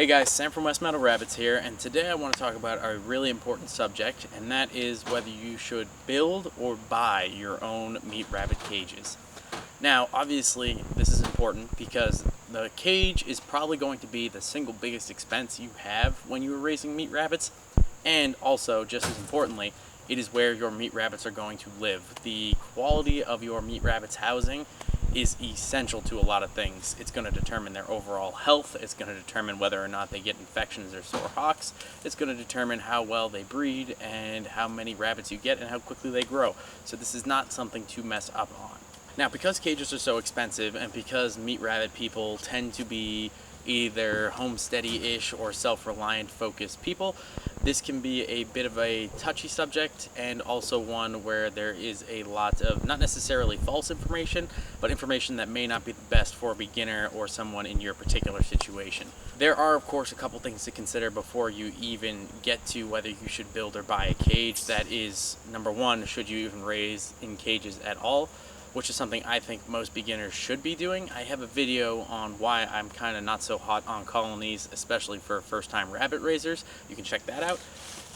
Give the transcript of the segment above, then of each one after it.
Hey guys, Sam from West Meadow Rabbits here, and today I want to talk about a really important subject, and that is whether you should build or buy your own meat rabbit cages. Now, obviously, this is important because the cage is probably going to be the single biggest expense you have when you are raising meat rabbits, and also, just as importantly, it is where your meat rabbits are going to live. The quality of your meat rabbits' housing is essential to a lot of things. It's going to determine their overall health. It's going to determine whether or not they get infections or sore hocks. It's going to determine how well they breed and how many rabbits you get and how quickly they grow. So this is not something to mess up on. Now, because cages are so expensive and because meat rabbit people tend to be either homesteady-ish or self-reliant focused people, this can be a bit of a touchy subject, and also one where there is a lot of not necessarily false information, but information that may not be the best for a beginner or someone in your particular situation. There are, of course, a couple things to consider before you even get to whether you should build or buy a cage. That is, number one, should you even raise in cages at all? Which is something I think most beginners should be doing. I have a video on why I'm kind of not so hot on colonies, especially for first-time rabbit raisers. You can check that out.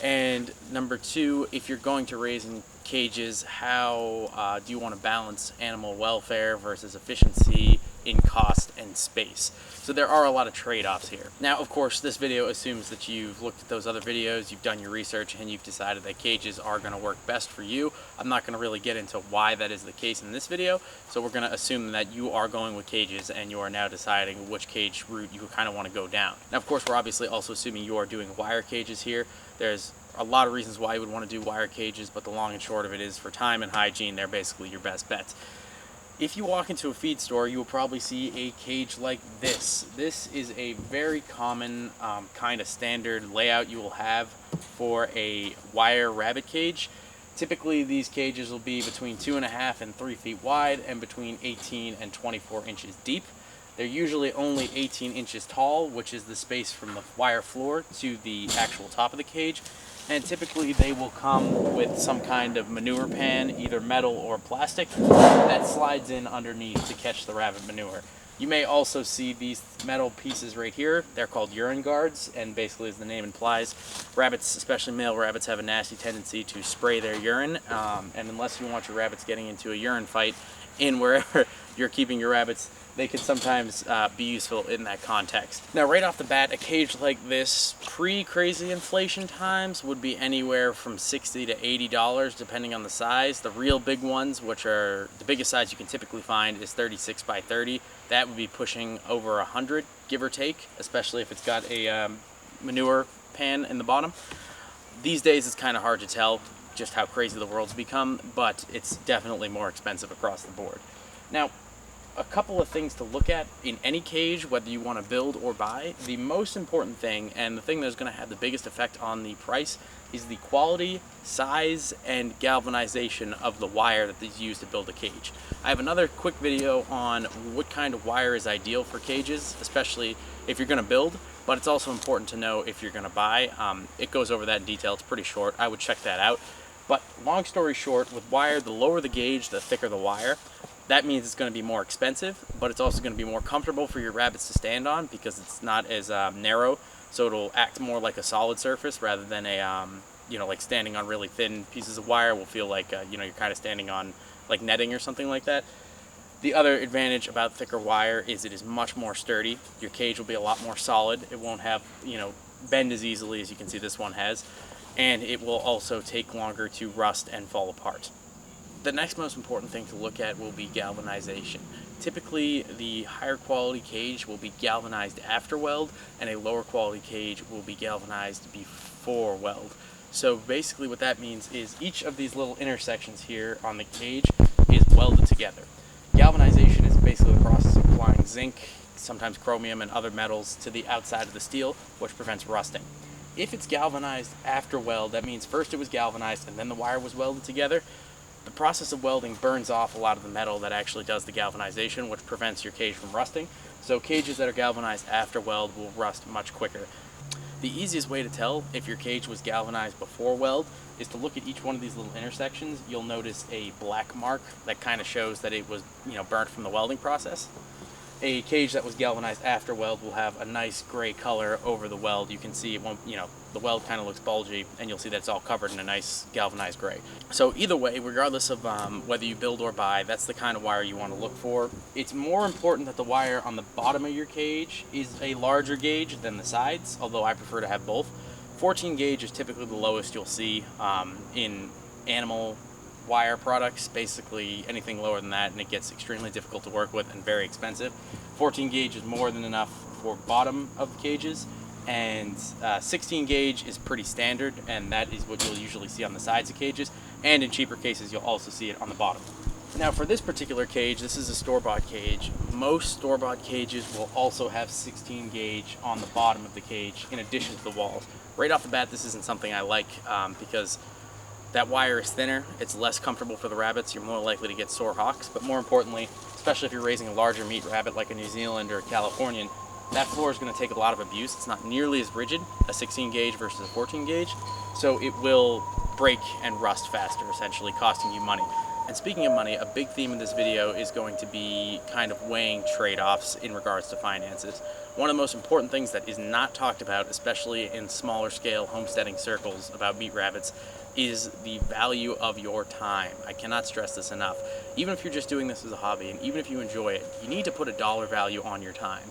And number two, if you're going to raise in cages, how do you want to balance animal welfare versus efficiency in cost and space? So there are a lot of trade-offs here. Now, of course, this video assumes that you've looked at those other videos, you've done your research, and you've decided that cages are going to work best for you. I'm not going to really get into why that is the case in this video, so we're going to assume that you are going with cages and you are now deciding which cage route you kind of want to go down. Now, of course, we're obviously also assuming you are doing wire cages here. There's a lot of reasons why you would want to do wire cages, but the long and short of it is for time and hygiene, they're basically your best bets. If you walk into a feed store, you will probably see a cage like this. This is a very common kind of standard layout you will have for a wire rabbit cage. Typically, these cages will be between 2.5 and 3 feet wide and between 18 and 24 inches deep. They're usually only 18 inches tall, which is the space from the wire floor to the actual top of the cage. And typically they will come with some kind of manure pan, either metal or plastic, that slides in underneath to catch the rabbit manure. You may also see these metal pieces right here. They're called urine guards, and basically, as the name implies, rabbits, especially male rabbits, have a nasty tendency to spray their urine, and unless you want your rabbits getting into a urine fight in wherever you're keeping your rabbits, they could sometimes be useful in that context. Now, right off the bat, a cage like this, pre-crazy inflation times, would be anywhere from $60 to $80, depending on the size. The real big ones, which are the biggest size you can typically find, is 36 by 30. That would be pushing over 100, give or take, especially if it's got a manure pan in the bottom. These days, it's kind of hard to tell just how crazy the world's become, but it's definitely more expensive across the board. Now, a couple of things to look at in any cage, whether you want to build or buy. The most important thing, and the thing that's going to have the biggest effect on the price, is the quality, size, and galvanization of the wire that is used to build a cage. I have another quick video on what kind of wire is ideal for cages, especially if you're going to build, but it's also important to know if you're going to buy. It goes over that in detail. It's pretty short. I would check that out. But long story short, with wire, the lower the gauge, the thicker the wire. That means it's going to be more expensive, but it's also going to be more comfortable for your rabbits to stand on because it's not as narrow, so it'll act more like a solid surface rather than a, like standing on really thin pieces of wire will feel like, you're kind of standing on like netting or something like that. The other advantage about thicker wire is it is much more sturdy. Your cage will be a lot more solid. It won't have, bend as easily as you can see this one has, and it will also take longer to rust and fall apart. The next most important thing to look at will be galvanization. Typically, the higher quality cage will be galvanized after weld, and a lower quality cage will be galvanized before weld. So basically what that means is each of these little intersections here on the cage is welded together. Galvanization is basically the process of applying zinc, sometimes chromium and other metals to the outside of the steel, which prevents rusting. If it's galvanized after weld, that means first it was galvanized and then the wire was welded together. The process of welding burns off a lot of the metal that actually does the galvanization, which prevents your cage from rusting. So cages that are galvanized after weld will rust much quicker. The easiest way to tell if your cage was galvanized before weld is to look at each one of these little intersections. You'll notice a black mark that kind of shows that it was, burnt from the welding process. A cage that was galvanized after weld will have a nice gray color over the weld. You can see it won't, the weld kind of looks bulgy, and you'll see that it's all covered in a nice galvanized gray. So either way, regardless of whether you build or buy, that's the kind of wire you want to look for. It's more important that the wire on the bottom of your cage is a larger gauge than the sides, although I prefer to have both. 14 gauge is typically the lowest you'll see in animal wire products. Basically anything lower than that and it gets extremely difficult to work with and very expensive. 14 gauge is more than enough for bottom of the cages, and 16 gauge is pretty standard, and that is what you'll usually see on the sides of cages, and in cheaper cases you'll also see it on the bottom. Now for this particular cage, this is a store-bought cage. Most store-bought cages will also have 16 gauge on the bottom of the cage in addition to the walls. Right off the bat, this isn't something I like because that wire is thinner, it's less comfortable for the rabbits, you're more likely to get sore hocks, but more importantly, especially if you're raising a larger meat rabbit like a New Zealand or a Californian, that floor is going to take a lot of abuse. It's not nearly as rigid, a 16 gauge versus a 14 gauge, so it will break and rust faster, essentially costing you money. And speaking of money, a big theme in this video is going to be kind of weighing trade-offs in regards to finances. One of the most important things that is not talked about, especially in smaller scale homesteading circles about meat rabbits, is the value of your time. I cannot stress this enough. Even if you're just doing this as a hobby, and even if you enjoy it, you need to put a dollar value on your time.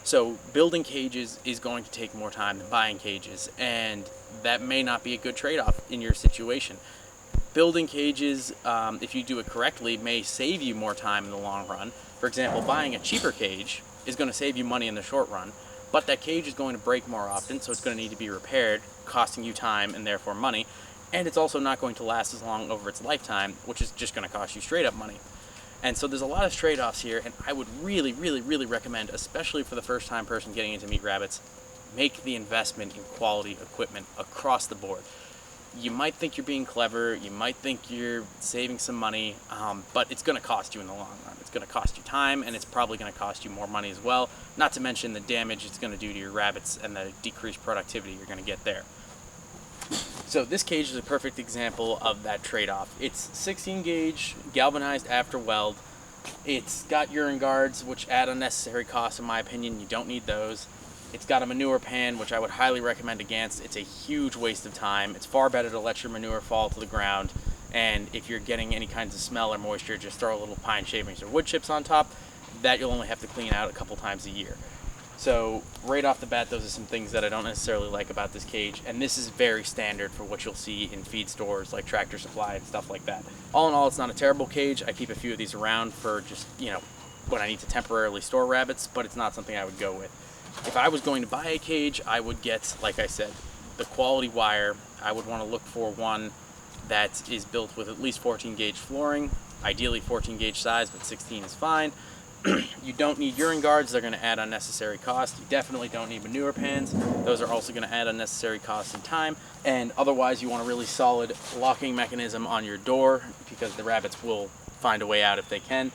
So building cages is going to take more time than buying cages, and that may not be a good trade-off in your situation. Building cages, if you do it correctly, may save you more time in the long run. For example, buying a cheaper cage is going to save you money in the short run, but that cage is going to break more often, so it's going to need to be repaired, costing you time and therefore money, and it's also not going to last as long over its lifetime, which is just going to cost you straight up money. And so there's a lot of trade-offs here, and I would really, really, really recommend, especially for the first-time person getting into meat rabbits, make the investment in quality equipment across the board. You might think you're being clever, you might think you're saving some money, but it's going to cost you in the long run. It's going to cost you time, and it's probably going to cost you more money as well, not to mention the damage it's going to do to your rabbits and the decreased productivity you're going to get there. So this cage is a perfect example of that trade-off. It's 16 gauge, galvanized after weld. It's got urine guards, which add unnecessary costs in my opinion. You don't need those. It's got a manure pan, which I would highly recommend against. It's a huge waste of time. It's far better to let your manure fall to the ground, and if you're getting any kinds of smell or moisture, just throw a little pine shavings or wood chips on top. That you'll only have to clean out a couple times a year. So right off the bat, those are some things that I don't necessarily like about this cage, and this is very standard for what you'll see in feed stores like Tractor Supply and stuff like that. All in all, it's not a terrible cage. I keep a few of these around for just, when I need to temporarily store rabbits, but it's not something I would go with. If I was going to buy a cage, I would get, like I said, the quality wire. I would want to look for one that is built with at least 14 gauge flooring, ideally 14 gauge size, but 16 is fine. You don't need urine guards, they're going to add unnecessary cost. You definitely don't need manure pans, those are also going to add unnecessary cost and time. And otherwise, you want a really solid locking mechanism on your door, because the rabbits will find a way out if they can.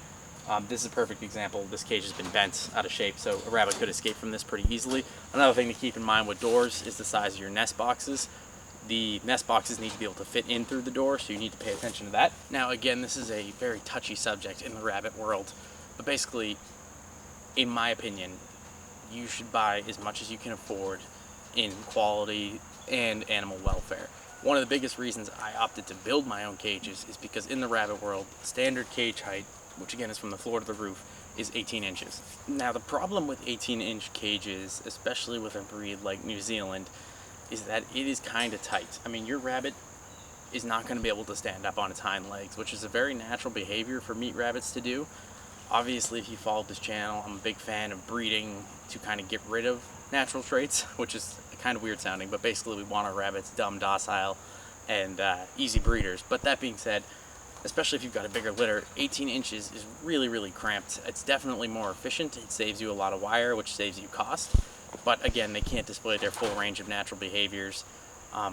This is a perfect example. This cage has been bent out of shape, so a rabbit could escape from this pretty easily. Another thing to keep in mind with doors is the size of your nest boxes. The nest boxes need to be able to fit in through the door, so you need to pay attention to that. Now again, this is a very touchy subject in the rabbit world, but basically, in my opinion, you should buy as much as you can afford in quality and animal welfare. One of the biggest reasons I opted to build my own cages is because in the rabbit world, standard cage height, which again is from the floor to the roof, is 18 inches. Now the problem with 18-inch cages, especially with a breed like New Zealand, is that it is kind of tight. I mean, your rabbit is not going to be able to stand up on its hind legs, which is a very natural behavior for meat rabbits to do. Obviously, if you followed this channel, I'm a big fan of breeding to kind of get rid of natural traits, which is kind of weird sounding, but basically we want our rabbits dumb, docile, and easy breeders. But that being said, especially if you've got a bigger litter, 18 inches is really, really cramped. It's definitely more efficient. It saves you a lot of wire, which saves you cost. But again, they can't display their full range of natural behaviors,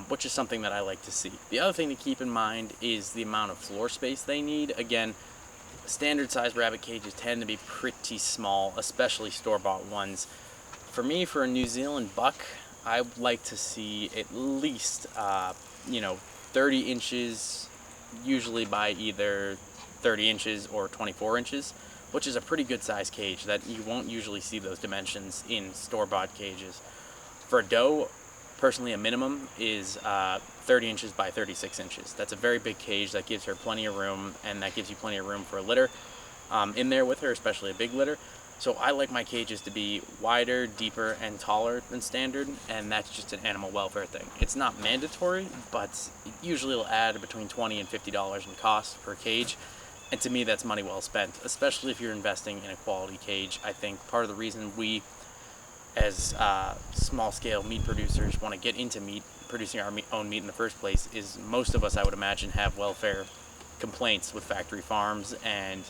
which is something that I like to see. The other thing to keep in mind is the amount of floor space they need. Again, standard size rabbit cages tend to be pretty small, especially store-bought ones. For me, for a New Zealand buck, I would like to see at least 30 inches, usually by either 30 inches or 24 inches, which is a pretty good size cage that you won't usually see those dimensions in store-bought cages. For a doe, personally, a minimum is 30 inches by 36 inches. That's a very big cage. That gives her plenty of room, and that gives you plenty of room for a litter in there with her, especially a big litter. So I like my cages to be wider, deeper, and taller than standard, and that's just an animal welfare thing. It's not mandatory, but it usually will add between $20 and $50 in cost per cage, and to me that's money well spent, especially if you're investing in a quality cage. I think part of the reason we, as small-scale meat producers, want to get into meat, producing our own meat in the first place, is most of us, I would imagine, have welfare complaints with factory farms, and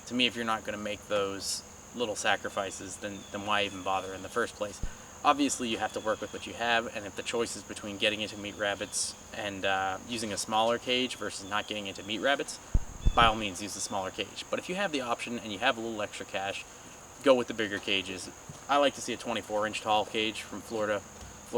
to me, if you're not going to make those little sacrifices, then why even bother in the first place? Obviously, you have to work with what you have, and if the choice is between getting into meat rabbits and using a smaller cage versus not getting into meat rabbits, by all means use the smaller cage. But if you have the option and you have a little extra cash, go with the bigger cages. I like to see a 24-inch tall cage from floor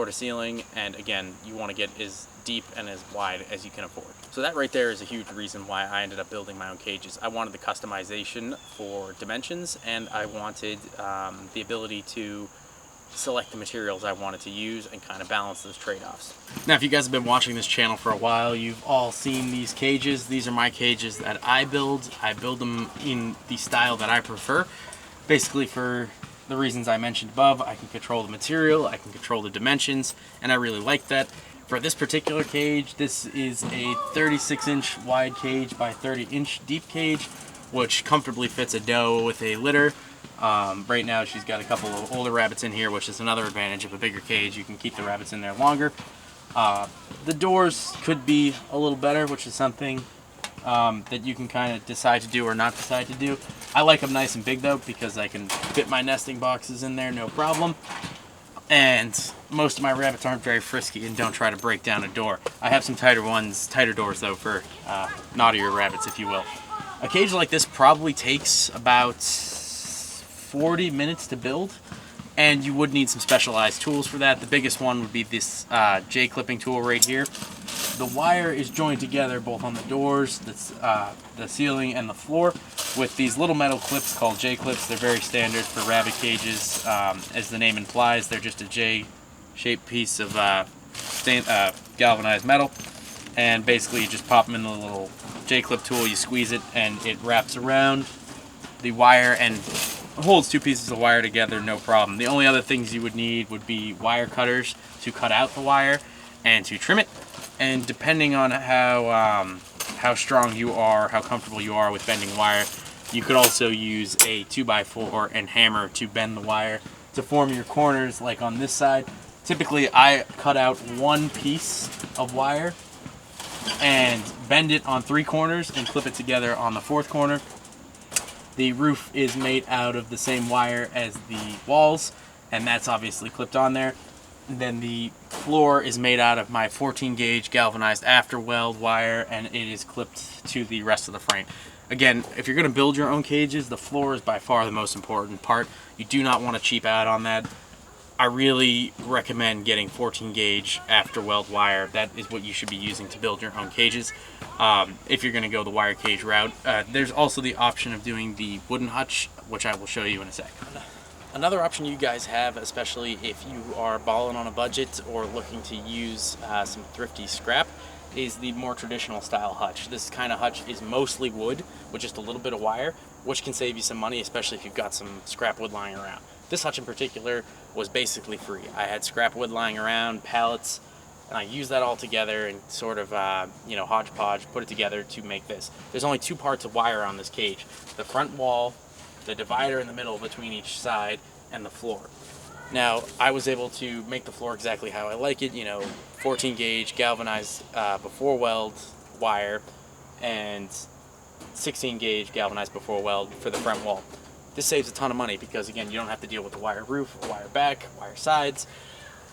to ceiling, and again, you want to get as deep and as wide as you can afford. So that right there is a huge reason why I ended up building my own cages. I wanted the customization for dimensions, and I wanted the ability to select the materials I wanted to use and kind of balance those trade-offs. Now, if you guys have been watching this channel for a while, you've all seen these cages. These are my cages that I build. I build them in the style that I prefer. Basically, for the reasons I mentioned above, I can control the material, I can control the dimensions, and I really like that. For this particular cage, this is a 36-inch wide cage by 30-inch deep cage, which comfortably fits a doe with a litter. Right now she's got a couple of older rabbits in here, which is another advantage of a bigger cage. You can keep the rabbits in there longer. The doors could be a little better, which is something that you can kind of decide to do or not decide to do. I like them nice and big though, because I can fit my nesting boxes in there no problem. And most of my rabbits aren't very frisky and don't try to break down a door. I have some tighter doors though, for naughtier rabbits, if you will. A cage like this probably takes about 40 minutes to build, and you would need some specialized tools for that. The biggest one would be this J-clipping tool right here. The wire is joined together both on the doors, the ceiling, and the floor with these little metal clips called J-clips. They're very standard for rabbit cages. As the name implies, they're just a J-shaped piece of galvanized metal, and basically you just pop them in the little J-clip tool, you squeeze it, and it wraps around the wire and holds two pieces of wire together, no problem. The only other things you would need would be wire cutters to cut out the wire and to trim it. And depending on how strong you are, how comfortable you are with bending wire, you could also use a 2x4 and hammer to bend the wire to form your corners, like on this side. Typically, I cut out one piece of wire and bend it on 3 corners and clip it together on the 4th corner. The roof is made out of the same wire as the walls, and that's obviously clipped on there. And then the floor is made out of my 14-gauge galvanized afterweld wire, and it is clipped to the rest of the frame. Again, if you're going to build your own cages, the floor is by far the most important part. You do not want to cheap out on that. I really recommend getting 14-gauge afterweld wire. That is what you should be using to build your own cages. If you're going to go the wire cage route, there's also the option of doing the wooden hutch, which I will show you in a sec. Another option you guys have, especially if you are balling on a budget or looking to use some thrifty scrap, is the more traditional style hutch. This kind of hutch is mostly wood with just a little bit of wire, which can save you some money, especially if you've got some scrap wood lying around. This hutch in particular was basically free. I had scrap wood lying around, pallets, and I used that all together and sort of, hodgepodge, put it together to make this. There's only 2 parts of wire on this cage: the front wall, the divider in the middle between each side, and the floor. Now, I was able to make the floor exactly how I like it, 14-gauge galvanized before weld wire and 16-gauge galvanized before weld for the front wall. This saves a ton of money because, again, you don't have to deal with the wire roof, wire back, wire sides.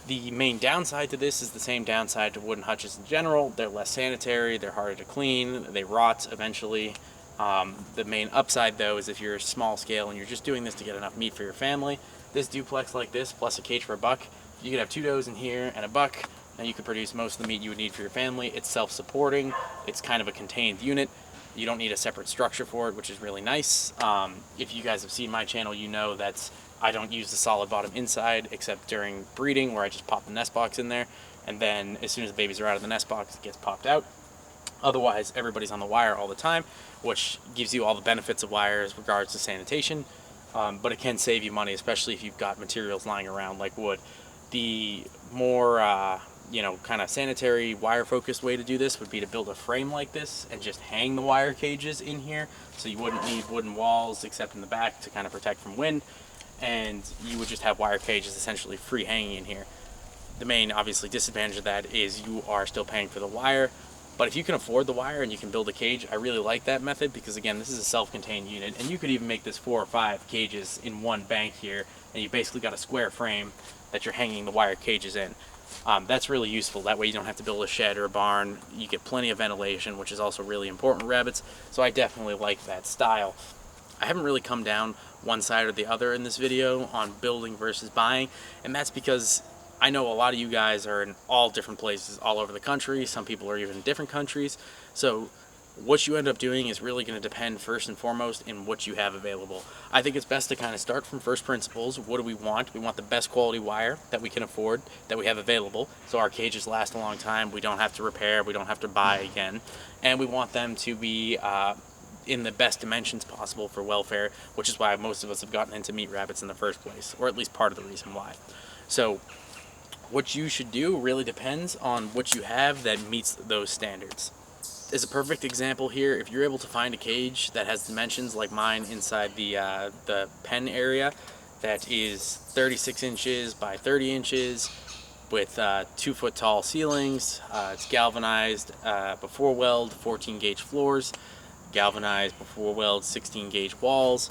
The main downside to this is the same downside to wooden hutches in general. They're less sanitary, they're harder to clean, they rot eventually. The main upside, though, is if you're small scale and you're just doing this to get enough meat for your family, this duplex like this, plus a cage for $1, you could have 2 does in here and $1, and you could produce most of the meat you would need for your family. It's self-supporting, it's kind of a contained unit. You don't need a separate structure for it, which is really nice. If you guys have seen my channel, you know that I don't use the solid bottom inside except during breeding, where I just pop the nest box in there, and then as soon as the babies are out of the nest box, it gets popped out. Otherwise, everybody's on the wire all the time, which gives you all the benefits of wire as regards to sanitation, but it can save you money, especially if you've got materials lying around like wood. The more kind of sanitary wire focused way to do this would be to build a frame like this and just hang the wire cages in here, so you wouldn't need wooden walls except in the back to kind of protect from wind, and you would just have wire cages essentially free hanging in here. The main obviously disadvantage of that is you are still paying for the wire, but if you can afford the wire and you can build a cage, I really like that method, because again, this is a self-contained unit, and you could even make this 4 or 5 cages in one bank here, and you basically got a square frame that you're hanging the wire cages in. That's really useful. That way you don't have to build a shed or a barn. You get plenty of ventilation, which is also really important with rabbits, so I definitely like that style. I haven't really come down one side or the other in this video on building versus buying, and that's because I know a lot of you guys are in all different places all over the country. Some people are even in different countries, so what you end up doing is really going to depend first and foremost in what you have available. I think it's best to kind of start from first principles. What do we want? We want the best quality wire that we can afford, that we have available, so our cages last a long time, we don't have to repair, we don't have to buy again, and we want them to be in the best dimensions possible for welfare, which is why most of us have gotten into meat rabbits in the first place, or at least part of the reason why. So what you should do really depends on what you have that meets those standards. As a perfect example here, if you're able to find a cage that has dimensions like mine inside the pen area that is 36 inches by 30 inches with 2-foot tall ceilings, it's galvanized before weld 14 gauge floors, galvanized before weld 16 gauge walls,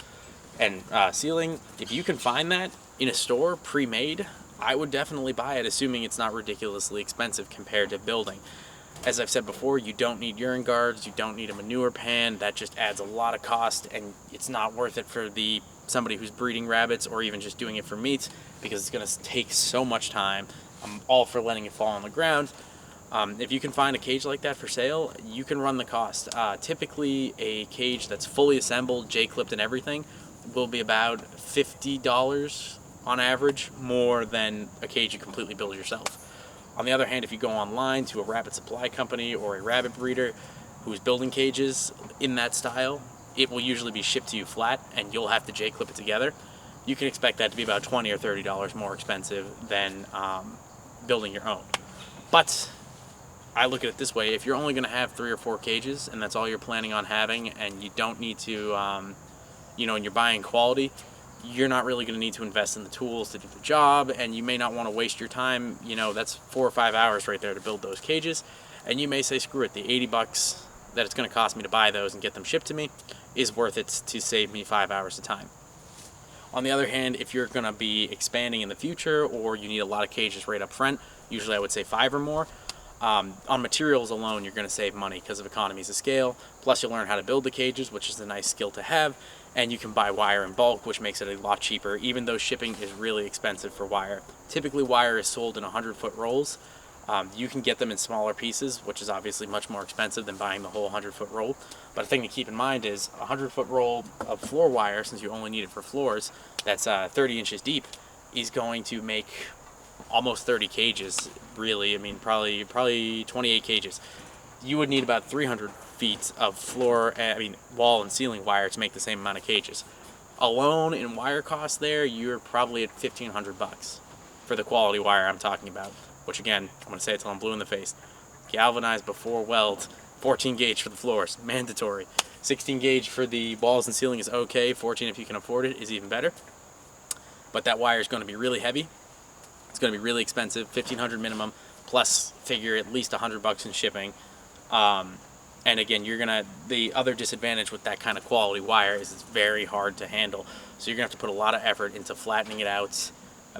and ceiling, if you can find that in a store pre-made, I would definitely buy it, assuming it's not ridiculously expensive compared to building. As I've said before, you don't need urine guards, you don't need a manure pan. That just adds a lot of cost, and it's not worth it for somebody who's breeding rabbits or even just doing it for meat, because it's going to take so much time. I'm all for letting it fall on the ground. If you can find a cage like that for sale, you can run the cost. Typically, a cage that's fully assembled, J-clipped and everything, will be about $50 on average, more than a cage you completely build yourself. On the other hand, if you go online to a rabbit supply company or a rabbit breeder who's building cages in that style, it will usually be shipped to you flat, and you'll have to J-clip it together. You can expect that to be about $20 or $30 more expensive than building your own. But I look at it this way: if you're only going to have 3 or 4 cages, and that's all you're planning on having, and you don't need to, and you're buying quality, you're not really going to need to invest in the tools to do the job, and you may not want to waste your time. That's 4 or 5 hours right there to build those cages, and you may say, screw it, the $80 that it's going to cost me to buy those and get them shipped to me is worth it to save me 5 hours of time. On the other hand, if you're going to be expanding in the future, or you need a lot of cages right up front, usually I would say 5 or more, on materials alone you're going to save money because of economies of scale. Plus you'll learn how to build the cages, which is a nice skill to have, and you can buy wire in bulk, which makes it a lot cheaper, even though shipping is really expensive for wire. Typically wire is sold in 100-foot rolls. You can get them in smaller pieces, which is obviously much more expensive than buying the whole 100-foot roll. But a thing to keep in mind is a 100-foot roll of floor wire, since you only need it for floors, that's 30 inches deep, is going to make almost 30 cages, really. I mean, probably 28 cages. You would need about 300 feet of wall and ceiling wire to make the same amount of cages. Alone in wire costs there, you're probably at $1,500 for the quality wire I'm talking about, which again, I'm going to say it till I'm blue in the face. Galvanized before weld, 14 gauge for the floors, mandatory. 16 gauge for the walls and ceiling is okay, 14 if you can afford it is even better. But that wire is going to be really heavy. It's going to be really expensive, $1,500 minimum, plus figure at least $100 in shipping. And again, the other disadvantage with that kind of quality wire is it's very hard to handle. So you're going to have to put a lot of effort into flattening it out,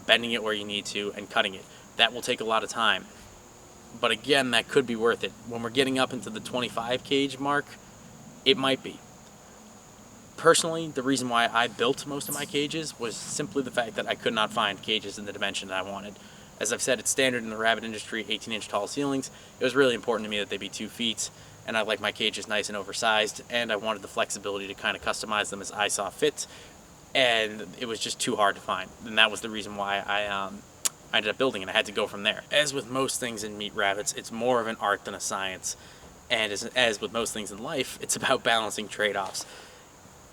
bending it where you need to, and cutting it. That will take a lot of time. But again, that could be worth it. When we're getting up into the 25 cage mark, it might be. Personally, the reason why I built most of my cages was simply the fact that I could not find cages in the dimension that I wanted. As I've said, it's standard in the rabbit industry, 18-inch tall ceilings. It was really important to me that they be 2 feet. and I like my cages nice and oversized, and I wanted the flexibility to kind of customize them as I saw fit, and it was just too hard to find, and that was the reason why I ended up building it. I had to go from there. As with most things in meat rabbits, it's more of an art than a science, and as with most things in life, it's about balancing trade-offs.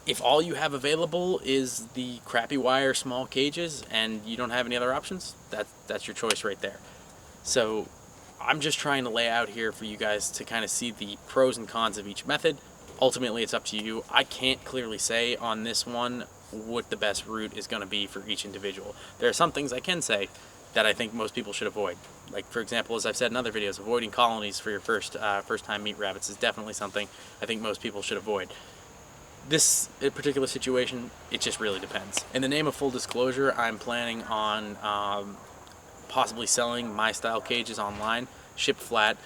If all you have available is the crappy wire small cages and you don't have any other options, that's your choice right there. So I'm just trying to lay out here for you guys to kind of see the pros and cons of each method. Ultimately, it's up to you. I can't clearly say on this one what the best route is going to be for each individual. There are some things I can say that I think most people should avoid. Like, for example, as I've said in other videos, avoiding colonies for your first-time meat rabbits is definitely something I think most people should avoid. This particular situation, it just really depends. In the name of full disclosure, I'm planning on possibly selling my style cages online, shipped flat,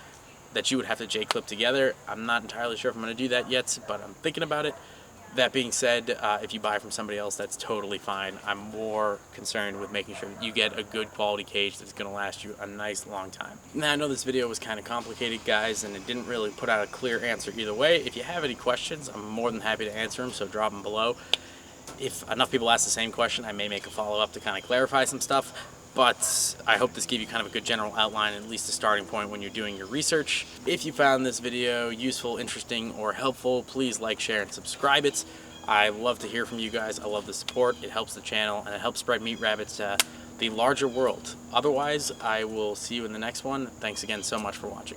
that you would have to J-clip together. I'm not entirely sure if I'm going to do that yet, but I'm thinking about it. That being said, if you buy from somebody else, that's totally fine. I'm more concerned with making sure you get a good quality cage that's going to last you a nice long time. Now, I know this video was kind of complicated, guys, and it didn't really put out a clear answer either way. If you have any questions, I'm more than happy to answer them, so drop them below. If enough people ask the same question, I may make a follow-up to kind of clarify some stuff. But I hope this gave you kind of a good general outline, at least a starting point when you're doing your research. If you found this video useful, interesting, or helpful, please like, share, and subscribe it. I love to hear from you guys. I love the support. It helps the channel, and it helps spread meat rabbits to the larger world. Otherwise, I will see you in the next one. Thanks again so much for watching.